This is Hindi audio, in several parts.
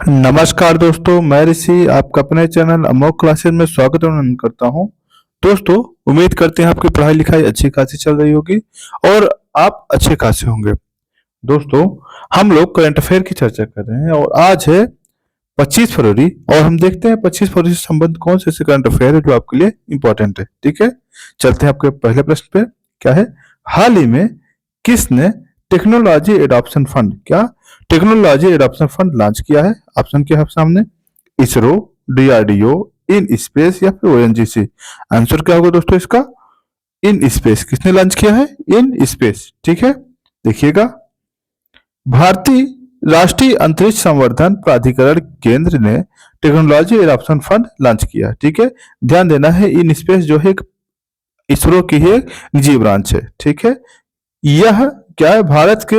नमस्कार दोस्तों, मैं ऋषि आपका अपने चैनल अमोक क्लासेस में स्वागत और अभिनंदन करता हूं। दोस्तों, उम्मीद करते हैं आपकी पढ़ाई लिखाई अच्छी खासी चल रही होगी और आप अच्छे खासे होंगे। दोस्तों, हम लोग करंट अफेयर की चर्चा कर रहे हैं और आज है 25 फरवरी और हम देखते हैं 25 फरवरी से संबंधित कौन से ऐसे करंट अफेयर है जो आपके लिए इंपॉर्टेंट है। ठीक है, चलते हैं आपके पहले प्रश्न पे। क्या है? हाल ही में किसने technology adoption fund technology adoption fund launch किया है? ऑप्शन क्या है सामने? इसरो, डीआरडीओ, इन स्पेस या फिर ओएनजीसी। आंसर क्या होगा दोस्तों इसका? In space. किसने लॉन्च किया है? In space. ठीक है, देखिएगा। भारतीय राष्ट्रीय अंतरिक्ष संवर्धन प्राधिकरण केंद्र ने टेक्नोलॉजी एडॉप्शन फंड लॉन्च किया। ठीक है, ध्यान देना है, इन स्पेस जो है इसरो की ही एक निजी ब्रांच है। ठीक है, यह क्या है? भारत के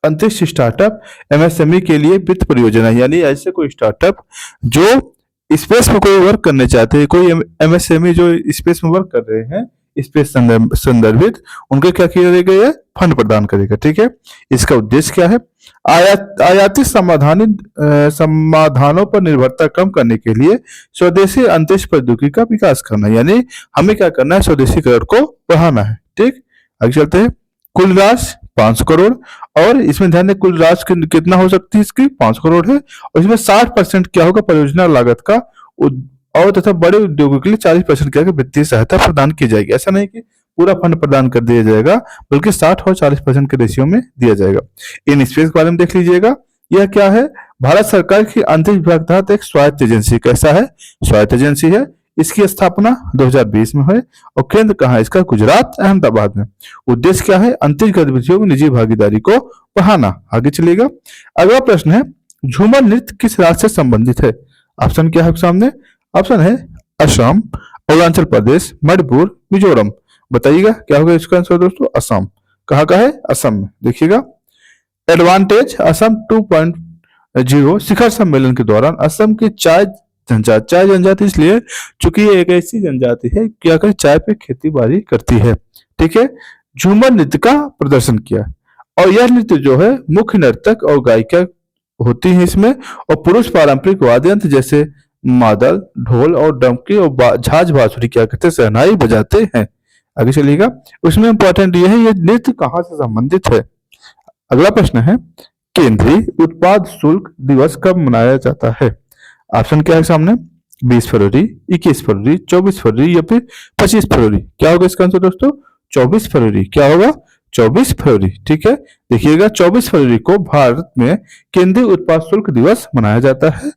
अंतरिक्ष स्टार्टअप एमएसएमई के लिए वित्त परियोजना है। यानी ऐसे कोई स्टार्टअप जो स्पेस में कोई वर्क करने चाहते हैं, कोई एमएसएमई जो स्पेस में वर्क कर रहे हैं, स्पेस संदर्भित, उनके क्या किया गया है? फंड प्रदान करेगा। ठीक है, इसका उद्देश्य क्या है? आयातित समाधानों पर निर्भरता कम करने के लिए स्वदेशी अंतरिक्ष प्रौद्योगिकी का विकास करना। यानी हमें क्या करना है? स्वदेशीकरण को बढ़ाना है। ठीक, आगे चलते हैं। कुल राशि 500 करोड़ और इसमें ध्यान दें, कुल राशि कितना हो सकती है? इसकी 500 करोड़ है और इसमें 60% क्या होगा? परियोजना लागत का और तथा बड़े उद्योगों के लिए 40% क्या वित्तीय सहायता प्रदान की जाएगी। ऐसा नहीं कि पूरा फंड प्रदान कर दिया जाएगा, बल्कि 60 और 40% के रेशियो में दिया जाएगा। इन स्पेस के बारे में देख लीजिएगा। यह क्या है? भारत सरकार की अंतरिक्ष विभाग तहत एक स्वायत्त एजेंसी। कैसा है? स्वायत्त एजेंसी है। इसकी स्थापना 2020 में हुई और केंद्र कहाँ है इसका? गुजरात, अहमदाबाद में। उद्देश्य क्या है? अंतरिक्ष गतिविधियों में निजी भागीदारी को बढ़ाना। आगे चलिएगा। अगला प्रश्न है, झूमर नृत्य किस राज्य से संबंधित है? ऑप्शन क्या है सामने? ऑप्शन है असम, अरुणाचल प्रदेश, मणिपुर, मिजोरम। बताइएगा क्या होगा इसका आंसर दोस्तों? असम। कहाँ का है? असम में। देखिएगा, एडवांटेज असम 2.0 शिखर सम्मेलन के दौरान असम की चाय जनजाति, इसलिए चूंकि ये एक ऐसी जनजाति है क्या कर चाय पे खेती बाड़ी करती है। ठीक है, झूमर नृत्य का प्रदर्शन किया और यह नृत्य जो है मुख्य नर्तक और गायिका होती है इसमें, और पुरुष पारंपरिक वाद्य यंत्र जैसे मादल, ढोल और डमकी और झांझ बांसुरी क्या करते हैं? शहनाई बजाते हैं। आगे चलिएगा। उसमें इंपॉर्टेंट ये है, ये नृत्य कहाँ से संबंधित है? अगला प्रश्न है, केंद्रीय उत्पाद शुल्क दिवस कब मनाया जाता है? ऑप्शन क्या है सामने? 20 फरवरी, 21 फरवरी, 24 फरवरी या फिर 25 फरवरी। क्या होगा इसका आंसर दोस्तों? 24 फरवरी। क्या होगा? 24 फरवरी। ठीक है, देखिएगा, 24 फरवरी को भारत में केंद्रीय उत्पाद शुल्क दिवस मनाया जाता है।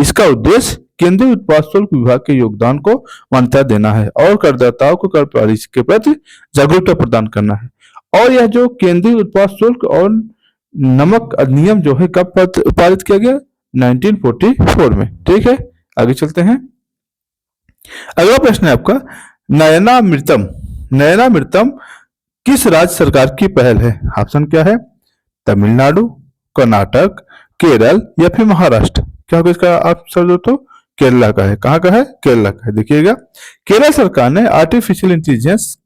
इसका उद्देश्य केंद्रीय उत्पाद शुल्क विभाग के योगदान को मान्यता देना है और करदाताओं को कर प्रणाली के प्रति जागरूकता प्रदान करना है। और यह जो केंद्रीय उत्पाद शुल्क और नमक अधिनियम जो है कब पारित किया गया? 1944 में। ठीक है, आगे चलते हैं। अगला प्रश्न है आपका, नयनामृतम किस राज्य सरकार की पहल है? ऑप्शन क्या है? तमिलनाडु, कर्नाटक, केरल या फिर महाराष्ट्र। क्या होगा इसका आंसर दोस्तों? केरला का है। कहाँ का है? केरला का है। देखिएगा, केरल सरकार ने आर्टिफिशियल इंटेलिजेंस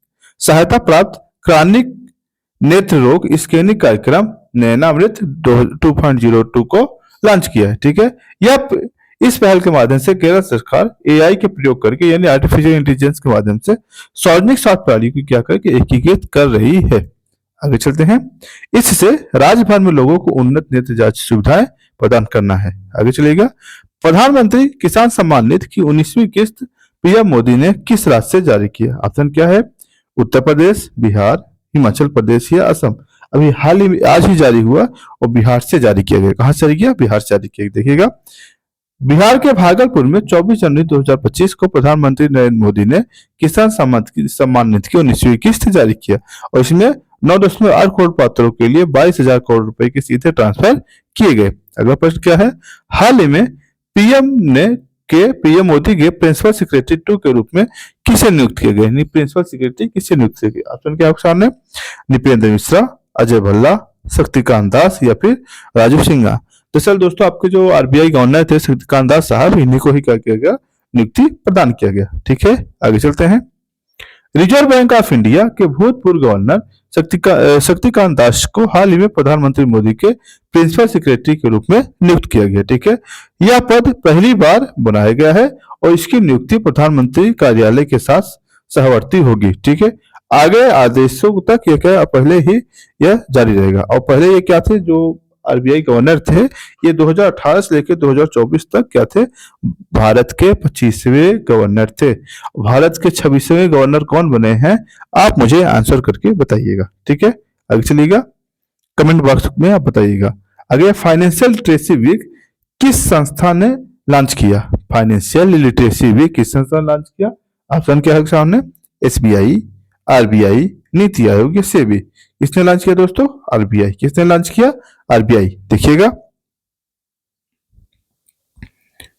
सहायता प्राप्त क्रानिक नेत्र रोग स्कैनिंग कार्यक्रम नयनामृत 2.02 को लॉन्च किया है। ठीक है, यह इस पहल के माध्यम से केरल सरकार एआई के प्रयोग करके यानी आर्टिफिशियल इंटेलिजेंस के माध्यम से सार्वजनिक स्वास्थ्य प्रणाली को क्या करके एकीकृत कर रही है। आगे चलते हैं। इससे राज्य भर में लोगों को उन्नत नेत्र जांच सुविधाएं प्रदान करना है। आगे चलिएगा। प्रधानमंत्री किसान सम्मान निधि की 19वीं किस्त पीएम मोदी ने किस राज्य से जारी किया? ऑप्शन क्या है? उत्तर प्रदेश, बिहार, हिमाचल प्रदेश या असम। अभी हाल ही में आज ही जारी हुआ और बिहार से जारी किया गया। कहां से जारी किया? बिहार से जारी किया। देखिएगा, बिहार के भागलपुर में 24 जनवरी 2025 को प्रधानमंत्री नरेंद्र मोदी ने किसान सम्मान निधि की 19वीं किस्त जारी किया और इसमें 9.8 करोड़ पात्रों के लिए 22,000 करोड़ रुपए के सीधे ट्रांसफर किए गए। अगला प्रश्न क्या है? हाल ही में पीएम मोदी के प्रिंसिपल सेक्रेटरी 2 के रूप में किसे नियुक्त किए गए? प्रिंसिपल सेक्रेटरी किसे नियुक्त किए गए? ऑप्शन क्या आपके सामने? नृपेंद्र मिश्रा, अजय भल्ला, शक्तिकांत दास या फिर राजीव सिन्हा। दरअसल दोस्तों, आपके जो आरबीआई गवर्नर थे शक्तिकांत दास साहब, इन्हीं को ही क्या किया गया? नियुक्ति प्रदान किया गया। ठीक है, आगे चलते हैं। रिजर्व बैंक ऑफ इंडिया के भूतपूर्व गवर्नर शक्तिकांत दास को हाल ही में प्रधानमंत्री मोदी के प्रिंसिपल सेक्रेटरी के रूप में नियुक्त किया गया। ठीक है, यह पद पहली बार बनाया गया है और इसकी नियुक्ति प्रधानमंत्री कार्यालय के साथ सहवर्ती होगी। ठीक है, आगे आदेशों तक यह क्या पहले ही यह जारी रहेगा। और पहले ये क्या थे, जो आरबीआई गवर्नर थे, ये 2018 से लेकर 2024 तक क्या थे, भारत के 25वें गवर्नर थे। भारत के 26वें गवर्नर कौन बने हैं, आप मुझे आंसर करके बताइएगा। ठीक है, आगे चलिएगा, कमेंट बॉक्स में आप बताइएगा। आगे, फाइनेंशियल लिटरेसी वीक किस संस्था ने लॉन्च किया? फाइनेंशियल लिटरेसी वीक किस संस्था ने लॉन्च किया? ऑप्शन क्या है सामने, एसबीआई, आरबीआई, नीति आयोग या सेबी। किसने लॉन्च किया दोस्तों? आरबीआई। किसने लॉन्च किया? आरबीआई। देखिएगा,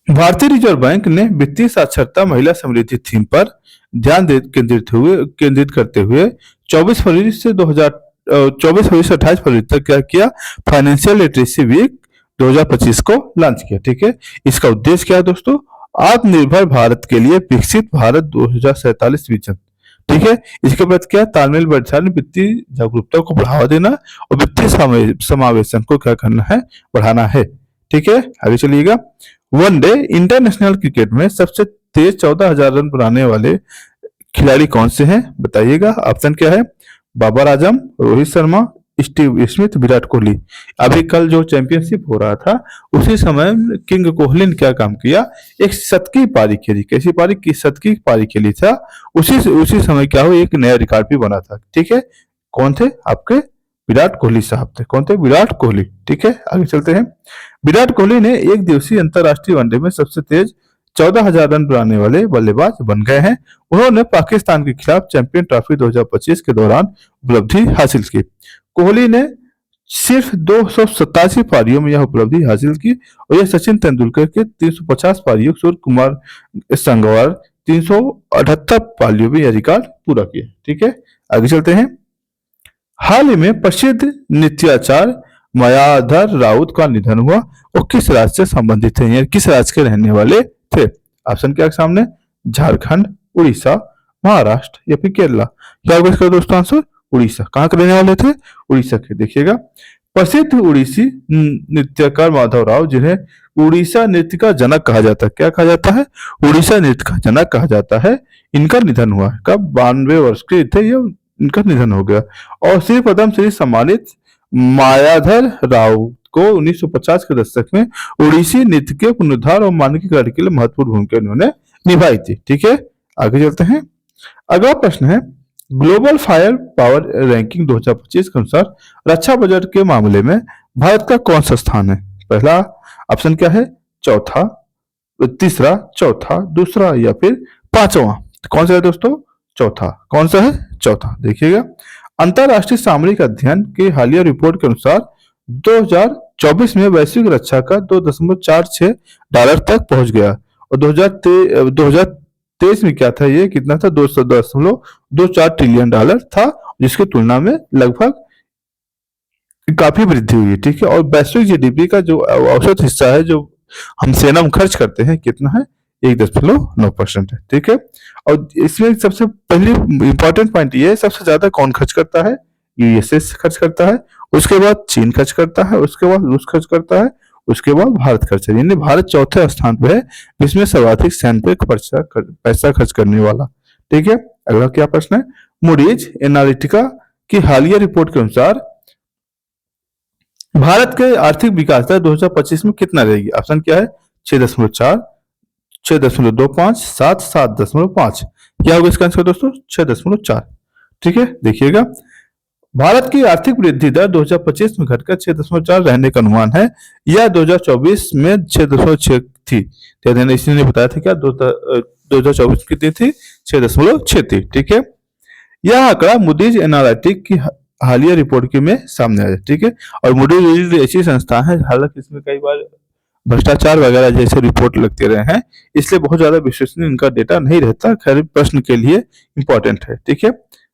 भारतीय रिजर्व बैंक ने वित्तीय साक्षरता महिला समृद्धि थीम पर ध्यान केंद्रित करते हुए 24 फरवरी से 28 फरवरी तक क्या किया? फाइनेंशियल लिटरेसी वीक 2025 को लॉन्च किया। ठीक है, इसका उद्देश्य क्या है दोस्तों? आत्मनिर्भर भारत के लिए विकसित भारत 2047 विजन। ठीक है, इसके बाद क्या? तालमेल बैठाने, वित्तीय जागरूकता को बढ़ावा देना और वित्तीय समावेशन को क्या करना है? बढ़ाना है। ठीक है, आगे चलिएगा। वनडे इंटरनेशनल क्रिकेट में सबसे तेज 14,000 रन बनाने वाले खिलाड़ी कौन से हैं? बताइएगा। ऑप्शन क्या है? Babar Azam, Rohit Sharma, Steve Smith, Virat Kohli. अभी कल जो चैंपियनशिप हो रहा था उसी समय किंग कोहली ने क्या काम किया? एक शतकीय पारी खेली। कैसी पारी की? शतकीय पारी खेली था। उसी समय क्या हुआ? एक नया रिकॉर्ड भी बना था। ठीक है, कौन थे? आपके विराट कोहली साहब थे। कौन थे? विराट कोहली। ठीक है, आगे चलते हैं। विराट कोहली ने एक दिवसीय अंतरराष्ट्रीय वनडे में सबसे तेज 14,000 रन बनाने वाले बल्लेबाज बन गए हैं। उन्होंने पाकिस्तान के खिलाफ चैंपियन ट्रॉफी 2025 के दौरान उपलब्धि हासिल की। कोहली ने सिर्फ 287 पारियों में यह उपलब्धि हासिल की और यह सचिन तेंदुलकर के 350 पारियों, सूर्य कुमार संगवार 378 पारियों में यह रिकॉर्ड पूरा किया। ठीक है, आगे चलते हैं। हाल ही में प्रसिद्ध नृत्याचार मायाधर राउत का निधन हुआ। वो किस राज्य से संबंधित थे, यानी किस राज्य के रहने वाले थे? ऑप्शन क्या है सामने? झारखंड, उड़ीसा, महाराष्ट्र या फिर केरला। क्या होगा इसका दोस्तों आंसर? उड़ीसा। कहाँ के रहने वाले थे? उड़ीसा के। देखिएगा, प्रसिद्ध उड़ीसी नृत्यकार माधव राव, जिन्हें उड़ीसा नृत्य का जनक कहा जाता है। क्या कहा जाता है? उड़ीसा नृत्य का जनक कहा जाता है। इनका निधन हुआ कब? 92 वर्ष के थे, ये इनका निधन हो गया। और श्री पद्म श्री सम्मानित मायाधर राव को 1950 के दशक में उड़ीसी नृत्य के पुनरुद्धार और मानकीकरण के लिए महत्वपूर्ण भूमिका इन्होंने निभाई थी। ठीक है, आगे चलते हैं। अगला प्रश्न है, ग्लोबल फायर पावर रैंकिंग 2025 के अनुसार रक्षा बजट के मामले में भारत का कौन सा स्थान है? पहला ऑप्शन क्या है? चौथा, तीसरा, चौथा, दूसरा या फिर पांचवा। कौन सा है दोस्तों? चौथा। कौन सा है? चौथा। देखिएगा, अंतरराष्ट्रीय सामरिक अध्ययन की हालिया रिपोर्ट के अनुसार 2024 में वैश्विक रक्षा का $2.46 तक पहुंच गया और 2023 में क्या था? ये कितना था? $2.24 ट्रिलियन था, जिसकी तुलना में लगभग काफी वृद्धि हुई है। ठीक है, और वैश्विक जीडीपी का जो औसत हिस्सा है जो हम सेना में खर्च करते हैं, कितना है? 1.9% है। ठीक है, और इसमें सबसे पहली इंपॉर्टेंट पॉइंट ये है, सबसे ज्यादा कौन खर्च करता है? यूएसएस खर्च करता है, उसके बाद चीन खर्च करता है, उसके बाद रूस खर्च करता है, उसके बाद भारत खर्च है। यानी भारत चौथे स्थान पर है जिसमें सर्वाधिक सैन्य पे पैसा खर्च करने वाला। ठीक है, अगला क्या प्रश्न है? मूडीज एनालिटिका की हालिया रिपोर्ट के अनुसार भारत के आर्थिक विकास दर 2025 में कितना रहेगी? ऑप्शन क्या है? 6.4, 6.25, 7, 7.5। क्या होगा इसका आंसर दोस्तों? 6.4। ठीक है, देखिएगा, भारत की आर्थिक वृद्धि दर 2025 में घटकर 6.4 रहने का अनुमान है। यह 2024 में 6.6 थी। इसने बताया था क्या 2024 कितनी थी? 6.6 थी। ठीक है, यह आंकड़ा मूडीज एनालिटिक की हालिया रिपोर्ट के में सामने आया। ठीक है, और मूडीज ऐसी संस्था है, हालांकि इसमें कई बार भ्रष्टाचार वगैरह जैसे रिपोर्ट लगते रहे हैं, इसलिए बहुत ज्यादा विश्वसनीय इनका डेटा नहीं रहता। खैर, प्रश्न के लिए इंपॉर्टेंट है। ठीक है,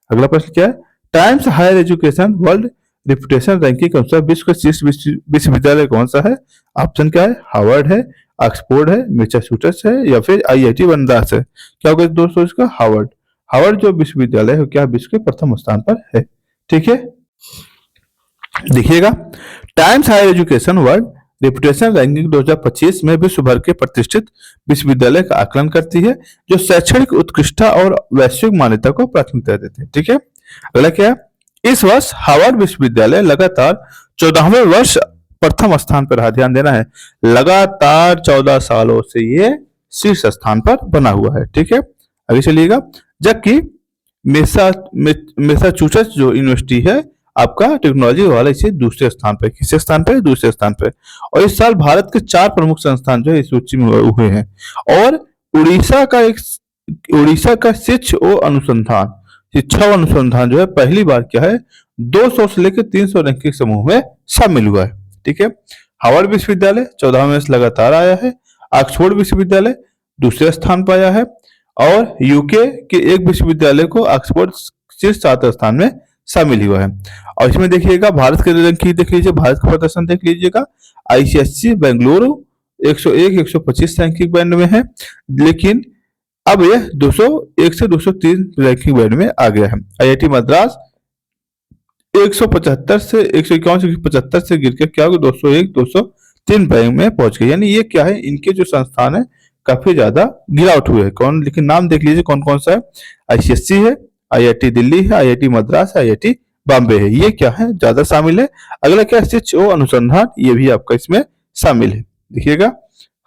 अगला प्रश्न क्या है? Times Higher Education World Reputation Ranking के अनुसार विश्व का शीर्ष विश्वविद्यालय कौन सा है? ऑप्शन क्या है? हार्वर्ड है, ऑक्सफोर्ड है, मैसाचुसेट्स है या फिर आईआईटी मद्रास है। क्या होगा दोस्तों इसका? हार्वर्ड। हार्वर्ड जो विश्वविद्यालय है क्या विश्व के प्रथम स्थान पर है। ठीक है, देखिएगा Times Higher Education World Reputation Ranking 2025 में विश्व भर के प्रतिष्ठित विश्वविद्यालय का आकलन करती है जो शैक्षणिक उत्कृष्टता और वैश्विक मान्यता को प्राथमिकता देते हैं। ठीक है, अगला क्या है, इस वर्ष हार्वर्ड विश्वविद्यालय लगातार 14वें वर्ष प्रथम स्थान पर रहा। ध्यान देना है, लगातार 14 सालों से ये शीर्ष स्थान पर बना हुआ है। ठीक है, आगे चलिएगा, जबकि मैसाचुसेट्स जो यूनिवर्सिटी है आपका टेक्नोलॉजी वाला इसे दूसरे स्थान पर, किसके स्थान पर, दूसरे स्थान पर। और इस साल भारत के 4 प्रमुख संस्थान जो है इस सूची में हुए हैं। और उड़ीसा का शिक्षा अनुसंधान जो है पहली बार क्या है 200 से लेकर 300 रैंकिंग समूह में शामिल हुआ है। ठीक है, हार्वर्ड विश्वविद्यालय 14वें से लगातार आया है। ऑक्सफोर्ड विश्वविद्यालय दूसरे स्थान पर आया है और यूके के एक विश्वविद्यालय को ऑक्सफोर्ड शीर्ष 7 स्थान में शामिल हुआ है। और इसमें देखिएगा भारत के रैंकिंग देख लीजिए, भारत का प्रदर्शन देख लीजिएगा। आईसीएससी बेंगलुरु 101 125 रैंकिंग बैंड में है, लेकिन अब यह 201 से 203 रैंकिंग बैंड में आ गया है। आईआईटी मद्रास 175 से 151 से 75 से गिर के क्या होगा 201 203 रैंक में पहुंच गए। यानी ये क्या है, इनके जो संस्थान है काफी ज्यादा गिरावट हुए है। कौन, लेकिन नाम देख लीजिए कौन कौन सा है। आईसीएससी है, आईआईटी दिल्ली है, आईआईटी मद्रास है, आईआईटी बॉम्बे है, ये क्या है ज्यादा शामिल है। अगला क्या है, शिक्षो अनुसंधान, ये भी आपका इसमें शामिल है। देखिएगा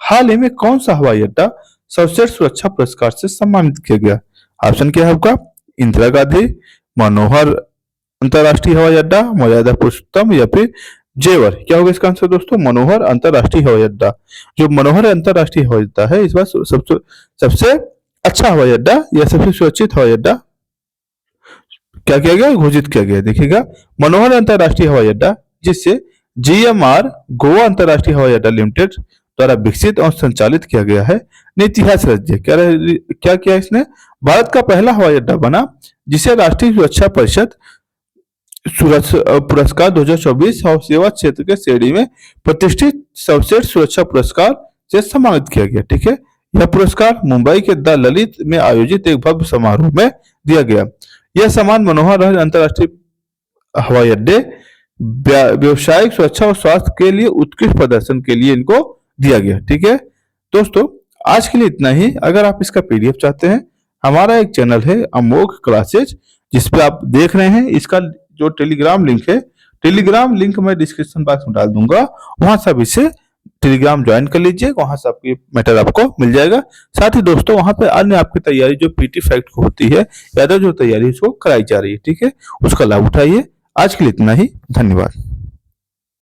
हाल ही में कौन सा हवाई अड्डा सर्वश्रेष्ठ सुरक्षा पुरस्कार से सम्मानित किया गया। ऑप्शन क्या है आपका, इंदिरा गांधी, मनोहर अंतरराष्ट्रीय हवाई अड्डा, मर्यादा पुरुषोत्तम या फिर जेवर। क्या होगा इसका आंसर दोस्तों, मनोहर अंतरराष्ट्रीय हवाई अड्डा। जो मनोहर अंतरराष्ट्रीय हवाई अड्डा है इस बार सबसे अच्छा हवाई अड्डा या सबसे सुरक्षित हवाई अड्डा क्या किया गया, घोषित किया गया। देखिएगा मनोहर अंतरराष्ट्रीय हवाई अड्डा, जिससे जीएमआर गोवा अंतरराष्ट्रीय हवाई अड्डा लिमिटेड द्वारा विकसित और संचालित किया गया है, ने इतिहास रच दिया। क्या किया इसने, भारत का पहला हवाई अड्डा बना जिसे राष्ट्रीय सुरक्षा परिषद पुरस्कार 2024 और सेवा क्षेत्र के श्रेणी में प्रतिष्ठित सर्वश्रेष्ठ सुरक्षा पुरस्कार से सम्मानित किया गया। ठीक है, यह पुरस्कार मुंबई के द ललित में आयोजित एक भव्य समारोह में दिया गया। यह सम्मान मनोहर अंतरराष्ट्रीय हवाई अड्डे व्यवसायिक सुरक्षा और स्वास्थ्य के लिए उत्कृष्ट प्रदर्शन के लिए इनको दिया गया। ठीक है दोस्तों, आज के लिए इतना ही। अगर आप इसका पीडीएफ चाहते हैं, हमारा एक चैनल है अमोघ क्लासेज, जिसपे आप देख रहे हैं। इसका जो टेलीग्राम लिंक है, टेलीग्राम लिंक मैं डिस्क्रिप्शन बॉक्स में डाल दूंगा, वहां से आप इसे टेलीग्राम ज्वाइन कर लीजिए, वहां से आपकी मैटर आपको मिल जाएगा। साथ ही दोस्तों वहां पे अन्य आपकी तैयारी जो पीटी फैक्ट को होती है या जो तैयारी उसको कराई जा रही है, ठीक है, उसका लाभ उठाइए। आज के लिए इतना ही, धन्यवाद।